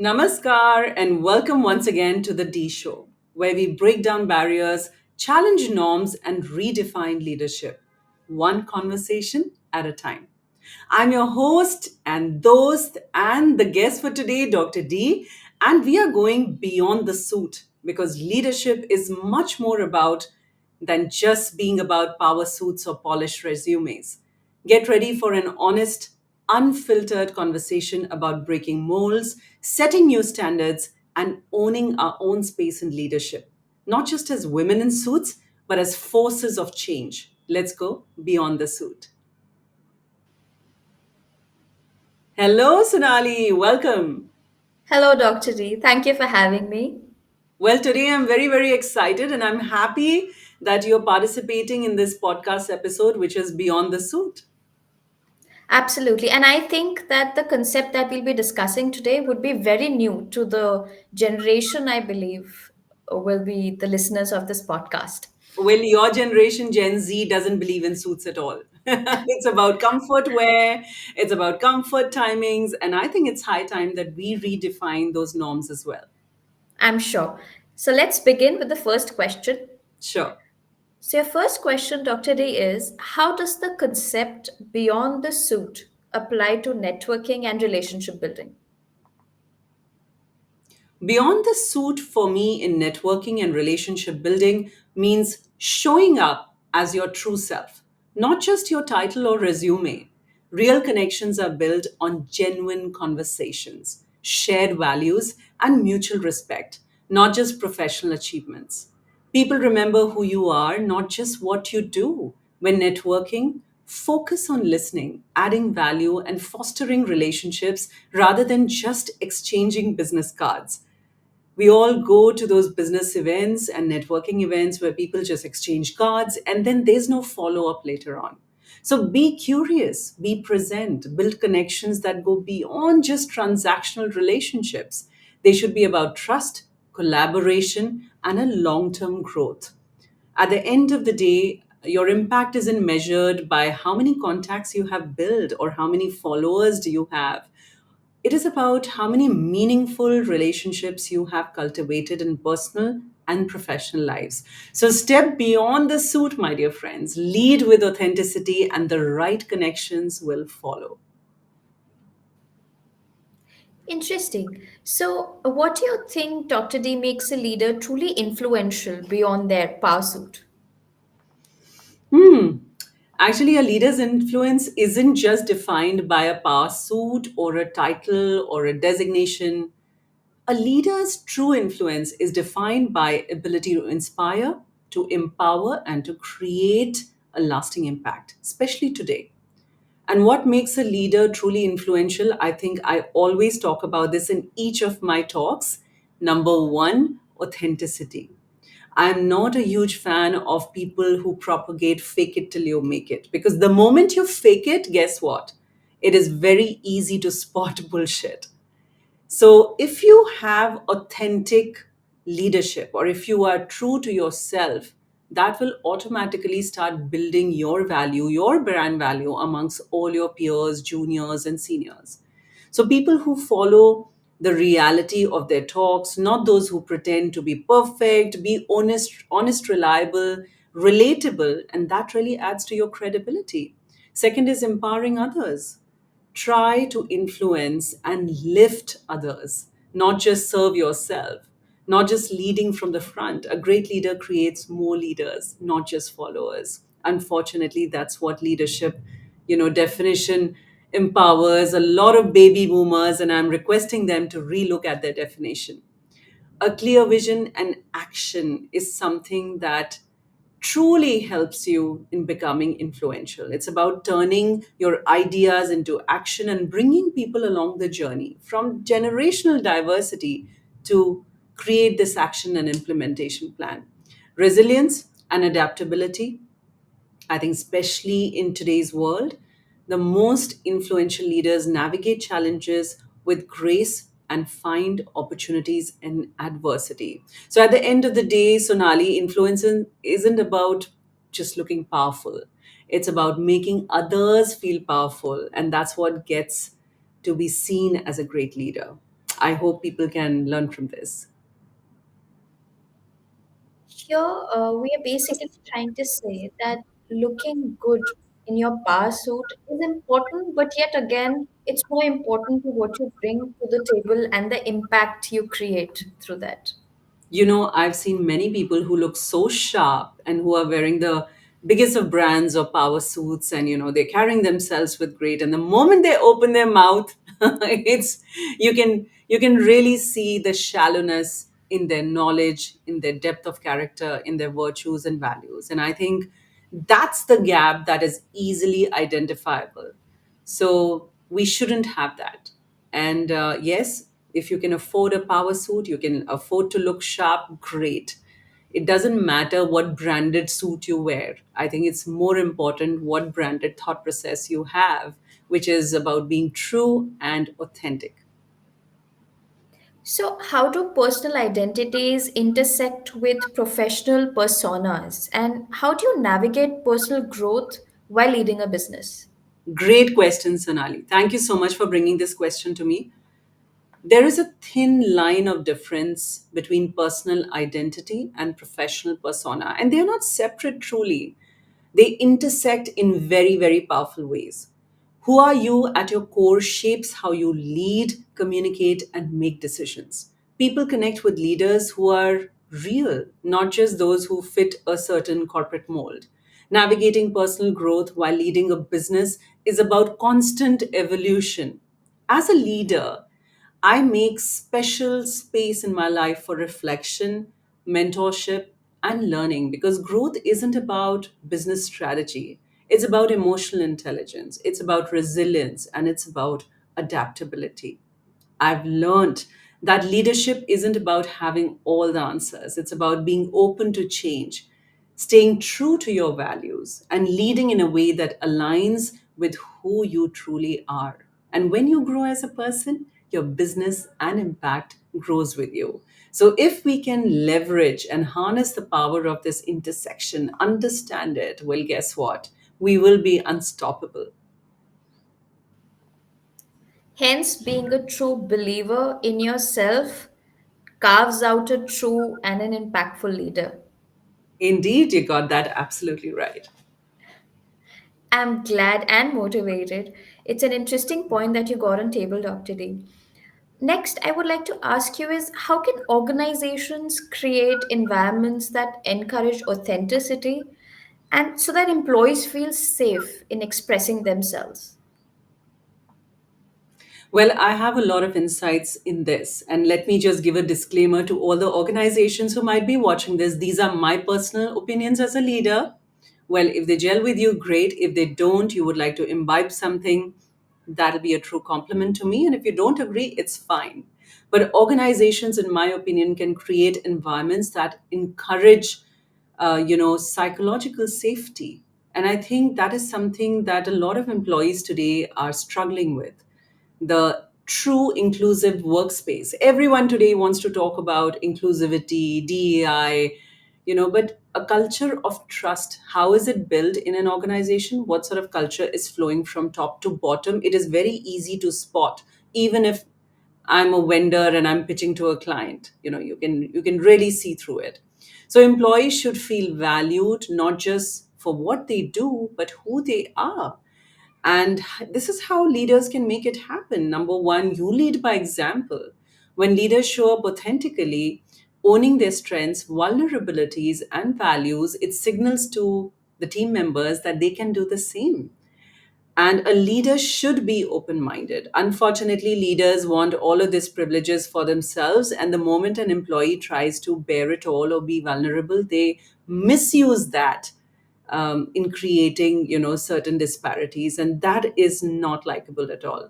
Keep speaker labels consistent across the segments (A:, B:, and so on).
A: Namaskar and welcome once again to the D Show, where we break down barriers, challenge norms, and redefine leadership, one conversation at a time. I'm your host and host and the guest for today, Dr. D, and we are going beyond the suit because leadership is much more about than just being about power suits or polished resumes. Get ready for an honest, unfiltered conversation about breaking molds, setting new standards, and owning our own space in leadership, not just as women in suits, but as forces of change. Let's go beyond the suit. Hello, Sonali. Welcome.
B: Hello, Dr. D. Thank you for having me.
A: Well, today I'm very, very excited and I'm happy that you're participating in this podcast episode, which is Beyond the Suit.
B: Absolutely. And I think that the concept that we'll be discussing today would be very new to the generation, I believe, will be the listeners of this podcast.
A: Well, your generation, Gen Z, doesn't believe in suits at all. It's about comfort wear, it's about comfort timings, and I think it's high time that we redefine those norms as well.
B: I'm sure. So let's begin with the first question.
A: Sure.
B: So, your first question, Dr. D, is how does the concept beyond the suit apply to networking and relationship building?
A: Beyond the suit for me in networking and relationship building means showing up as your true self, not just your title or resume. Real connections are built on genuine conversations, shared values, and mutual respect, not just professional achievements. People remember who you are, not just what you do. When networking, focus on listening, adding value, and fostering relationships rather than just exchanging business cards. We all go to those business events and networking events where people just exchange cards and then there's no follow up later on. So be curious, be present, build connections that go beyond just transactional relationships. They should be about trust, collaboration, and a long term growth. At the end of the day, your impact isn't measured by how many contacts you have built or how many followers do you have. It is about how many meaningful relationships you have cultivated in personal and professional lives. So, step beyond the suit, my dear friends. Lead with authenticity, and the right connections will follow.
B: Interesting. So, what do you think, Dr. D, makes a leader truly influential beyond their power suit?
A: Hmm. Actually, a leader's influence isn't just defined by a power suit or a title or a designation. A leader's true influence is defined by ability to inspire, to empower, and to create a lasting impact, especially today. And what makes a leader truly influential, I think I always talk about this in each of my talks. Number one, authenticity. I'm not a huge fan of people who propagate fake it till you make it because the moment you fake it, guess what? It is very easy to spot bullshit. So, if you have authentic leadership or if you are true to yourself, that will automatically start building your value, your brand value amongst all your peers, juniors, and seniors. So, people who follow the reality of their talks, not those who pretend to be perfect, be honest, reliable, relatable, and that really adds to your credibility. Second is empowering others. Try to influence and lift others, not just serve yourself, not just leading from the front. A great leader creates more leaders, not just followers. Unfortunately, that's what leadership, definition empowers a lot of baby boomers, and I'm requesting them to relook at their definition. A clear vision and action is something that truly helps you in becoming influential. It's about turning your ideas into action and bringing people along the journey from generational diversity to create this action and implementation plan. Resilience and adaptability, I think, especially in today's world, the most influential leaders navigate challenges with grace and find opportunities in adversity. So, at the end of the day, Sonali, influence isn't about just looking powerful, it's about making others feel powerful. And that's what gets to be seen as a great leader. I hope people can learn from this.
B: Here, we are basically trying to say that looking good in your bar suit is important, but yet again, it's more important to what you bring to the table and the impact you create through that.
A: I've seen many people who look so sharp and who are wearing the biggest of brands or power suits, and they're carrying themselves with great, and the moment they open their mouth, it's you can really see the shallowness in their knowledge, in their depth of character, in their virtues and values. And I think that's the gap that is easily identifiable. So we shouldn't have that. And yes, if you can afford a power suit, you can afford to look sharp, great. It doesn't matter what branded suit you wear. I think it's more important what branded thought process you have, which is about being true and authentic.
B: So, how do personal identities intersect with professional personas, and how do you navigate personal growth while leading a business?
A: Great question, Sonali. Thank you so much for bringing this question to me. There is a thin line of difference between personal identity and professional persona, and they're not separate truly. They intersect in very, very powerful ways. Who are you at your core shapes how you lead, communicate, and make decisions. People connect with leaders who are real, not just those who fit a certain corporate mold. Navigating personal growth while leading a business is about constant evolution. As a leader, I make special space in my life for reflection, mentorship, and learning, because growth isn't about business strategy. It's about emotional intelligence, it's about resilience, and it's about adaptability. I've learned that leadership isn't about having all the answers. It's about being open to change, staying true to your values, and leading in a way that aligns with who you truly are. And when you grow as a person, your business and impact grows with you. So if we can leverage and harness the power of this intersection, understand it, well, guess what? We will be unstoppable.
B: Hence, being a true believer in yourself carves out a true and an impactful leader.
A: Indeed, you got that absolutely right.
B: I'm glad and motivated. It's an interesting point that you got on table, Dr. D. Next, I would like to ask you is how can organizations create environments that encourage authenticity and so that employees feel safe in expressing themselves?
A: Well, I have a lot of insights in this. And let me just give a disclaimer to all the organizations who might be watching this. These are my personal opinions as a leader. Well, if they gel with you, great. If they don't, you would like to imbibe something, that'll be a true compliment to me. And if you don't agree, it's fine. But organizations, in my opinion, can create environments that encourage, psychological safety. And I think that is something that a lot of employees today are struggling with, the true inclusive workspace. Everyone today wants to talk about inclusivity, DEI, but a culture of trust, how is it built in an organization? What sort of culture is flowing from top to bottom? It is very easy to spot, even if I'm a vendor and I'm pitching to a client. You can really see through it. So employees should feel valued not just for what they do, but who they are. And this is how leaders can make it happen. Number one, you lead by example. When leaders show up authentically, owning their strengths, vulnerabilities, and values, it signals to the team members that they can do the same. And a leader should be open minded. Unfortunately, leaders want all of these privileges for themselves. And the moment an employee tries to bear it all or be vulnerable, they misuse that in creating, certain disparities. And that is not likable at all.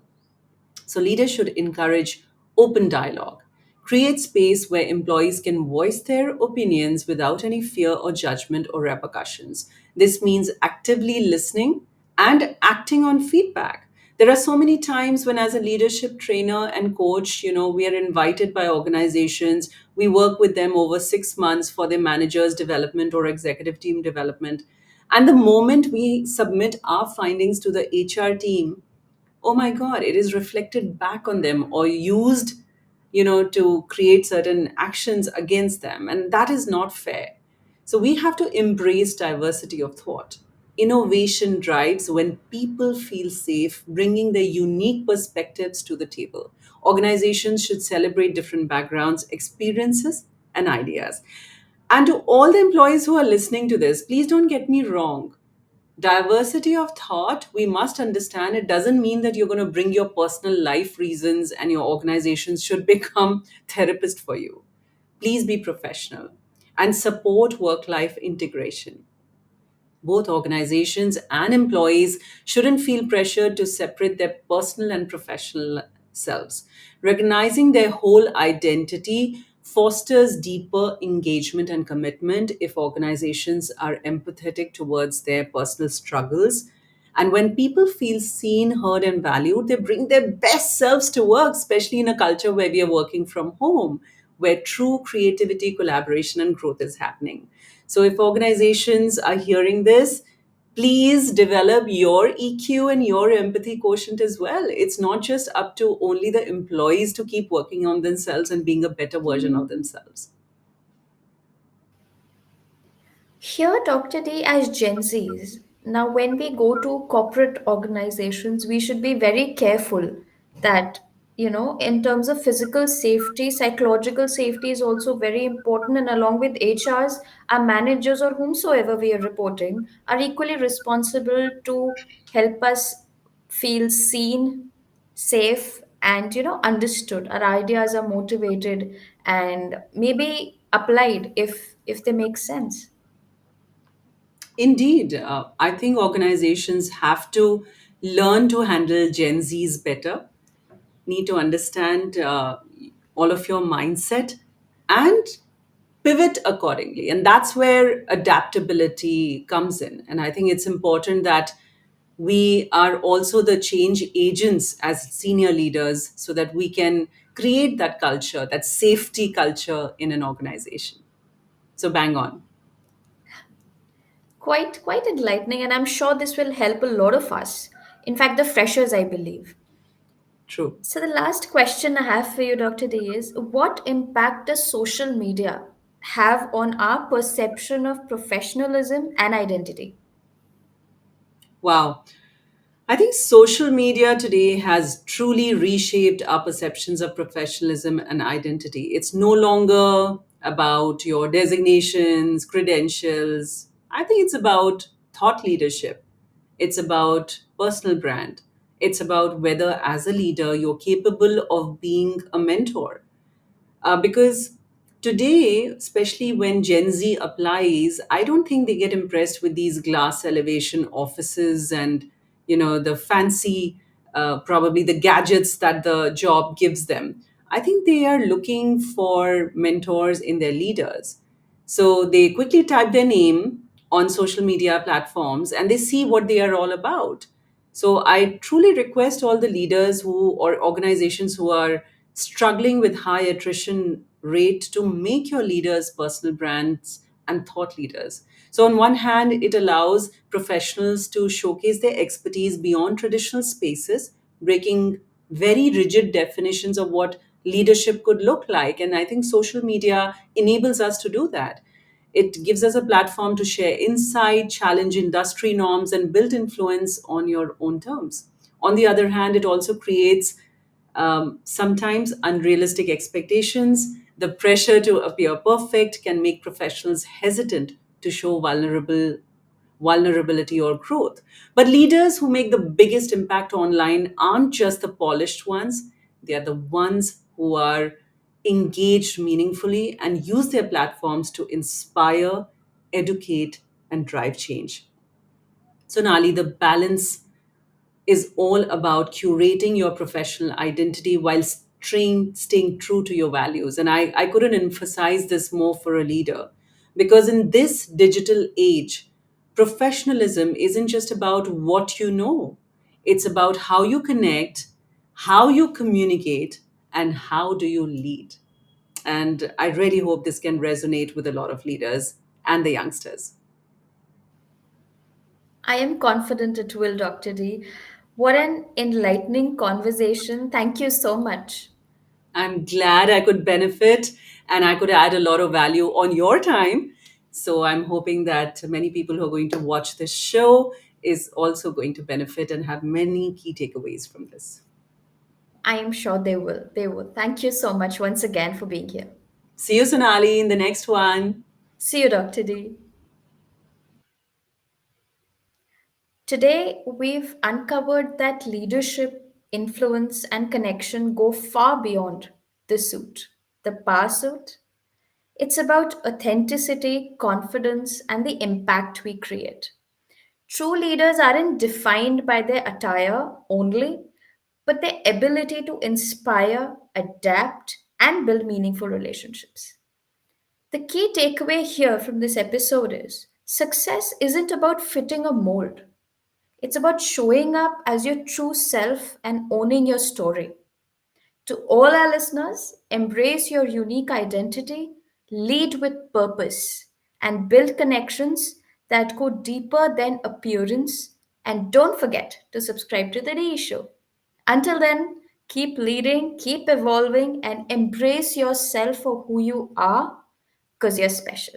A: So, leaders should encourage open dialogue, create space where employees can voice their opinions without any fear or judgment or repercussions. This means actively listening and acting on feedback. There are so many times when, as a leadership trainer and coach, we are invited by organizations. We work with them over 6 months for their managers' development or executive team development. And the moment we submit our findings to the HR team, oh my God, it is reflected back on them or used to create certain actions against them. And that is not fair. So we have to embrace diversity of thought. Innovation drives when people feel safe bringing their unique perspectives to the table. Organizations should celebrate different backgrounds, experiences, and ideas. And to all the employees who are listening to this, please don't get me wrong. Diversity of thought, we must understand, it doesn't mean that you're going to bring your personal life reasons and your organizations should become therapist for you. Please be professional and support work life integration. Both organizations and employees shouldn't feel pressured to separate their personal and professional selves. Recognizing their whole identity fosters deeper engagement and commitment if organizations are empathetic towards their personal struggles. And when people feel seen, heard, and valued, they bring their best selves to work, especially in a culture where we are working from home, where true creativity, collaboration, and growth is happening. So, if organizations are hearing this, please develop your EQ and your empathy quotient as well. It's not just up to only the employees to keep working on themselves and being a better version of themselves.
B: Here, Dr. D, as Gen Zs, now when we go to corporate organizations, we should be very careful that, in terms of physical safety, psychological safety is also very important. And along with HRs, our managers or whomsoever we are reporting are equally responsible to help us feel seen, safe, and, understood. Our ideas are motivated and maybe applied if they make sense.
A: Indeed, I think organizations have to learn to handle Gen Zs better, need to understand all of your mindset and pivot accordingly. And that's where adaptability comes in. And I think it's important that we are also the change agents as senior leaders so that we can create that culture, that safety culture in an organization. So, bang on.
B: Quite enlightening, and I'm sure this will help a lot of us. In fact, the freshers, I believe.
A: True.
B: So the last question I have for you, Dr. D, is what impact does social media have on our perception of professionalism and identity?
A: Wow. I think social media today has truly reshaped our perceptions of professionalism and identity. It's no longer about your designations, credentials. I think it's about thought leadership. It's about personal brand. It's about whether, as a leader, you're capable of being a mentor, because today, especially when Gen Z applies, I don't think they get impressed with these glass elevation offices and the fancy, probably the gadgets that the job gives them. I think they are looking for mentors in their leaders. So they quickly type their name on social media platforms and they see what they are all about. So I truly request all the leaders who or organizations who are struggling with high attrition rate to make your leaders personal brands and thought leaders. So on one hand, it allows professionals to showcase their expertise beyond traditional spaces, breaking very rigid definitions of what leadership could look like. And I think social media enables us to do that. It gives us a platform to share insight, challenge industry norms, and build influence on your own terms. On the other hand, it also creates sometimes unrealistic expectations. The pressure to appear perfect can make professionals hesitant to show vulnerability or growth. But leaders who make the biggest impact online aren't just the polished ones, they are the ones who are engaged meaningfully and use their platforms to inspire, educate, and drive change. So, Nali, the balance is all about curating your professional identity while staying true to your values. And I couldn't emphasize this more for a leader because in this digital age, professionalism isn't just about what you know, it's about how you connect, how you communicate, and how do you lead. And I really hope this can resonate with a lot of leaders and the youngsters.
B: I am confident it will, Dr. D. What an enlightening conversation. Thank you so much.
A: I'm glad I could benefit and I could add a lot of value on your time. So I'm hoping that many people who are going to watch this show is also going to benefit and have many key takeaways from this.
B: I am sure they will. They will. Thank you so much once again for being here.
A: See you, Sonali, in the next one.
B: See you, Dr. D. Today, we've uncovered that leadership, influence, and connection go far beyond the suit, the power suit. It's about authenticity, confidence, and the impact we create. True leaders aren't defined by their attire only, but their ability to inspire, adapt, and build meaningful relationships. The key takeaway here from this episode is success isn't about fitting a mold. It's about showing up as your true self and owning your story. To all our listeners, embrace your unique identity, lead with purpose, and build connections that go deeper than appearance. And don't forget to subscribe to The D Show. Until then, keep leading, keep evolving, and embrace yourself for who you are because you're special.